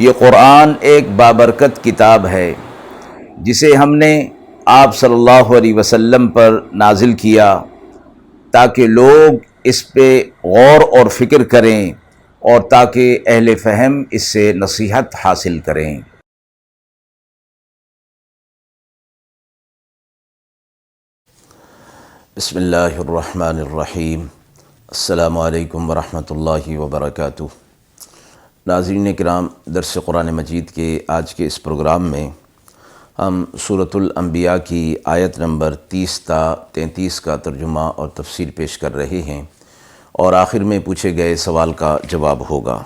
یہ قرآن ایک بابرکت کتاب ہے جسے ہم نے آپ صلی اللہ علیہ وسلم پر نازل کیا تاکہ لوگ اس پہ غور اور فکر کریں اور تاکہ اہل فہم اس سے نصیحت حاصل کریں۔ بسم اللہ الرحمن الرحیم۔ السلام علیکم ورحمۃ اللہ وبرکاتہ۔ ناظرین کرام، درس قرآن مجید کے آج کے اس پروگرام میں ہم سورۃ الانبیاء کی آیت نمبر 30 تا 33 کا ترجمہ اور تفسیر پیش کر رہے ہیں، اور آخر میں پوچھے گئے سوال کا جواب ہوگا۔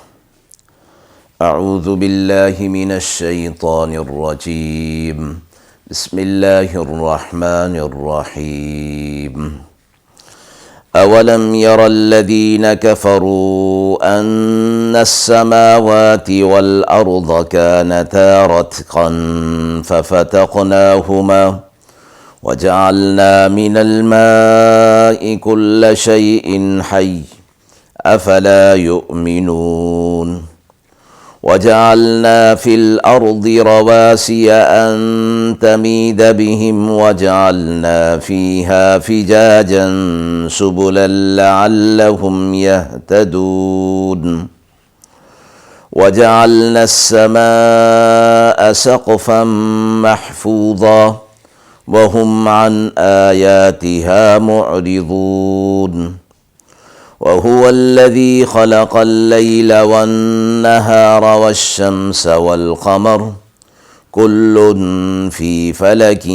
اعوذ باللہ من الشیطان الرجیم، بسم اللہ الرحمن الرحیم۔ اولم یر الذین کفروا ان السماوات والارض كانتا رتقا ففتقناهما وجعلنا من الماء كل شيء حي افلا يؤمنون وجعلنا في الأرض رواسي أن تميد بهم وجعلنا فيها فجاجا سبلا لعلهم يهتدون وجعلنا السماء سقفا محفوظا وهم عن آياتها معرضون وهو الذي خلق الليل والنهار والشمس والقمر كل في فلك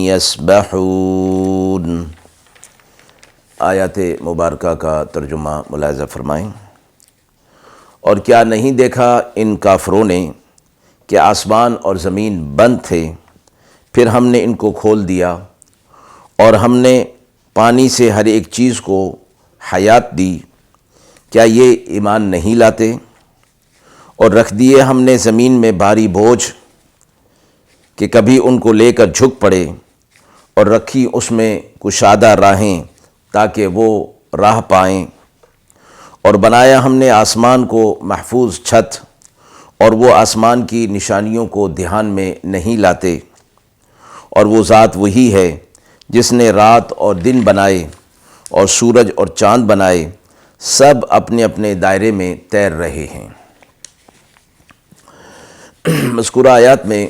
يسبحون۔ آیات مبارکہ کا ترجمہ ملاحظہ فرمائیں۔ اور کیا نہیں دیکھا ان کافروں نے کہ آسمان اور زمین بند تھے، پھر ہم نے ان کو کھول دیا، اور ہم نے پانی سے ہر ایک چیز کو حیات دی، کیا یہ ایمان نہیں لاتے؟ اور رکھ دیے ہم نے زمین میں بھاری بوجھ کہ کبھی ان کو لے کر جھک پڑے، اور رکھی اس میں کشادہ راہیں تاکہ وہ راہ پائیں، اور بنایا ہم نے آسمان کو محفوظ چھت، اور وہ آسمان کی نشانیوں کو دھیان میں نہیں لاتے۔ اور وہ ذات وہی ہے جس نے رات اور دن بنائے اور سورج اور چاند بنائے، سب اپنے اپنے دائرے میں تیر رہے ہیں۔ مذکورہ آیات میں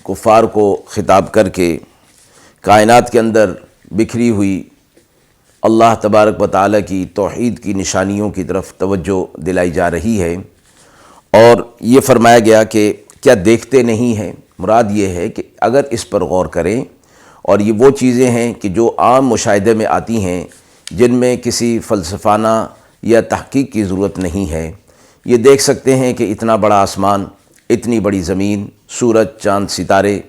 کفار کو خطاب کر کے کائنات کے اندر بکھری ہوئی اللہ تبارک و تعالیٰ کی توحید کی نشانیوں کی طرف توجہ دلائی جا رہی ہے، اور یہ فرمایا گیا کہ کیا دیکھتے نہیں ہیں؟ مراد یہ ہے کہ اگر اس پر غور کریں، اور یہ وہ چیزیں ہیں کہ جو عام مشاہدے میں آتی ہیں، جن میں کسی فلسفانہ یا تحقیق کی ضرورت نہیں ہے، یہ دیکھ سکتے ہیں کہ اتنا بڑا آسمان، اتنی بڑی زمین، سورج، چاند، ستارے،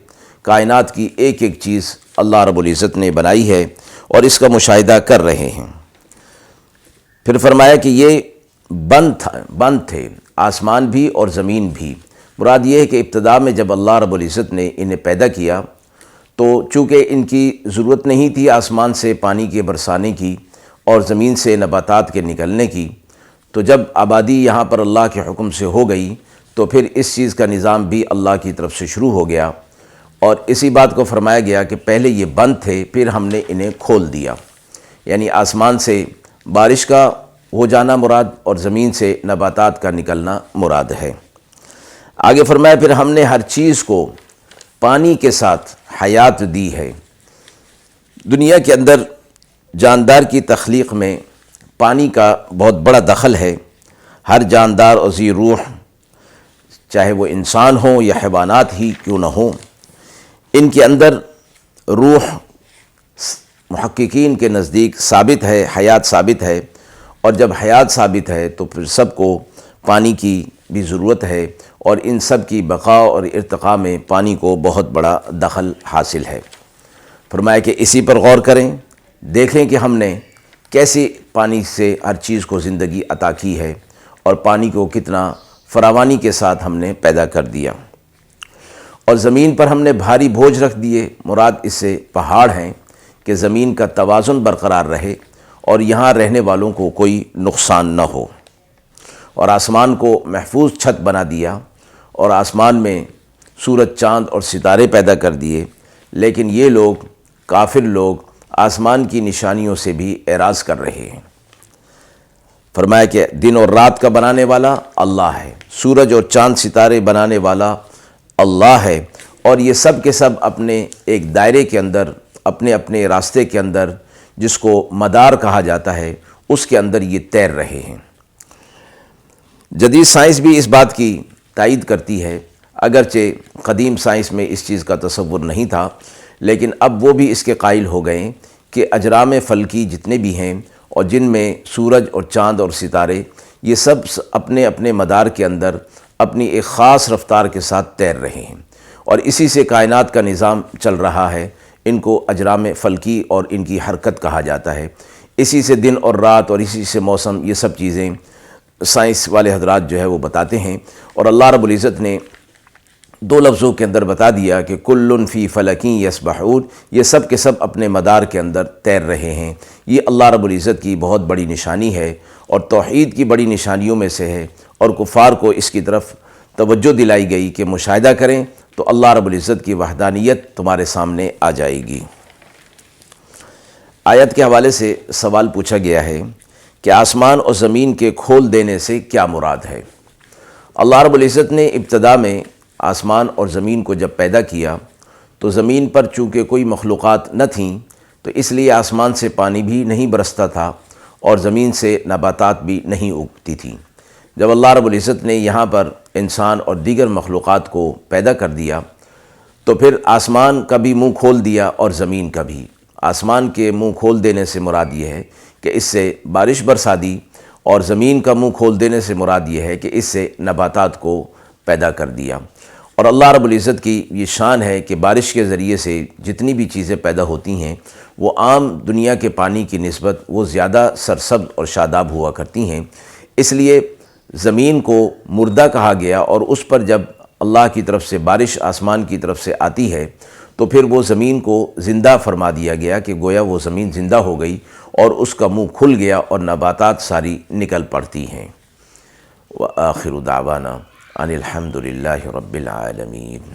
کائنات کی ایک ایک چیز اللہ رب العزت نے بنائی ہے، اور اس کا مشاہدہ کر رہے ہیں۔ پھر فرمایا کہ یہ بند تھے، آسمان بھی اور زمین بھی۔ مراد یہ ہے کہ ابتدا میں جب اللہ رب العزت نے انہیں پیدا کیا تو چونکہ ان کی ضرورت نہیں تھی آسمان سے پانی کے برسانے کی اور زمین سے نباتات کے نکلنے کی، تو جب آبادی یہاں پر اللہ کے حکم سے ہو گئی تو پھر اس چیز کا نظام بھی اللہ کی طرف سے شروع ہو گیا، اور اسی بات کو فرمایا گیا کہ پہلے یہ بند تھے، پھر ہم نے انہیں کھول دیا، یعنی آسمان سے بارش کا ہو جانا مراد اور زمین سے نباتات کا نکلنا مراد ہے۔ آگے فرمایا پھر ہم نے ہر چیز کو پانی کے ساتھ حیات دی ہے۔ دنیا کے اندر جاندار کی تخلیق میں پانی کا بہت بڑا دخل ہے۔ ہر جاندار اور ذی روح، چاہے وہ انسان ہوں یا حیوانات ہی کیوں نہ ہوں، ان کے اندر روح محققین کے نزدیک ثابت ہے، حیات ثابت ہے، اور جب حیات ثابت ہے تو پھر سب کو پانی کی بھی ضرورت ہے، اور ان سب کی بقا اور ارتقاء میں پانی کو بہت بڑا دخل حاصل ہے۔ فرمایا کہ اسی پر غور کریں، دیکھیں کہ ہم نے کیسے پانی سے ہر چیز کو زندگی عطا کی ہے، اور پانی کو کتنا فراوانی کے ساتھ ہم نے پیدا کر دیا۔ اور زمین پر ہم نے بھاری بوجھ رکھ دیے، مراد اس سے پہاڑ ہیں، کہ زمین کا توازن برقرار رہے اور یہاں رہنے والوں کو کوئی نقصان نہ ہو، اور آسمان کو محفوظ چھت بنا دیا، اور آسمان میں سورج چاند اور ستارے پیدا کر دیے، لیکن یہ لوگ کافر لوگ آسمان کی نشانیوں سے بھی اعراض کر رہے ہیں۔ فرمایا کہ دن اور رات کا بنانے والا اللہ ہے، سورج اور چاند ستارے بنانے والا اللہ ہے، اور یہ سب کے سب اپنے ایک دائرے کے اندر، اپنے اپنے راستے کے اندر، جس کو مدار کہا جاتا ہے، اس کے اندر یہ تیر رہے ہیں۔ جدید سائنس بھی اس بات کی تائید کرتی ہے، اگرچہ قدیم سائنس میں اس چیز کا تصور نہیں تھا، لیکن اب وہ بھی اس کے قائل ہو گئے کہ اجرام فلکی جتنے بھی ہیں، اور جن میں سورج اور چاند اور ستارے، یہ سب اپنے اپنے مدار کے اندر اپنی ایک خاص رفتار کے ساتھ تیر رہے ہیں، اور اسی سے کائنات کا نظام چل رہا ہے۔ ان کو اجرام فلکی اور ان کی حرکت کہا جاتا ہے۔ اسی سے دن اور رات اور اسی سے موسم، یہ سب چیزیں سائنس والے حضرات جو ہے وہ بتاتے ہیں، اور اللہ رب العزت نے دو لفظوں کے اندر بتا دیا کہ کل فی فلک یسبحون، یہ سب کے سب اپنے مدار کے اندر تیر رہے ہیں۔ یہ اللہ رب العزت کی بہت بڑی نشانی ہے، اور توحید کی بڑی نشانیوں میں سے ہے، اور کفار کو اس کی طرف توجہ دلائی گئی کہ مشاہدہ کریں تو اللہ رب العزت کی وحدانیت تمہارے سامنے آ جائے گی۔ آیت کے حوالے سے سوال پوچھا گیا ہے کہ آسمان اور زمین کے کھول دینے سے کیا مراد ہے؟ اللہ رب العزت نے ابتدا میں آسمان اور زمین کو جب پیدا کیا تو زمین پر چونکہ کوئی مخلوقات نہ تھیں، تو اس لیے آسمان سے پانی بھی نہیں برستا تھا اور زمین سے نباتات بھی نہیں اگتی تھیں۔ جب اللہ رب العزت نے یہاں پر انسان اور دیگر مخلوقات کو پیدا کر دیا تو پھر آسمان کا بھی منہ کھول دیا اور زمین کا بھی۔ آسمان کے منہ کھول دینے سے مراد یہ ہے کہ اس سے بارش برسا دی، اور زمین کا منہ کھول دینے سے مراد یہ ہے کہ اس سے نباتات کو پیدا کر دیا۔ اور اللہ رب العزت کی یہ شان ہے کہ بارش کے ذریعے سے جتنی بھی چیزیں پیدا ہوتی ہیں وہ عام دنیا کے پانی کی نسبت وہ زیادہ سرسبز اور شاداب ہوا کرتی ہیں۔ اس لیے زمین کو مردہ کہا گیا، اور اس پر جب اللہ کی طرف سے بارش آسمان کی طرف سے آتی ہے تو پھر وہ زمین کو زندہ فرما دیا گیا کہ گویا وہ زمین زندہ ہو گئی اور اس کا منہ کھل گیا اور نباتات ساری نکل پڑتی ہیں۔ وآخر دعوانا ان الحمد للہ رب العالمین۔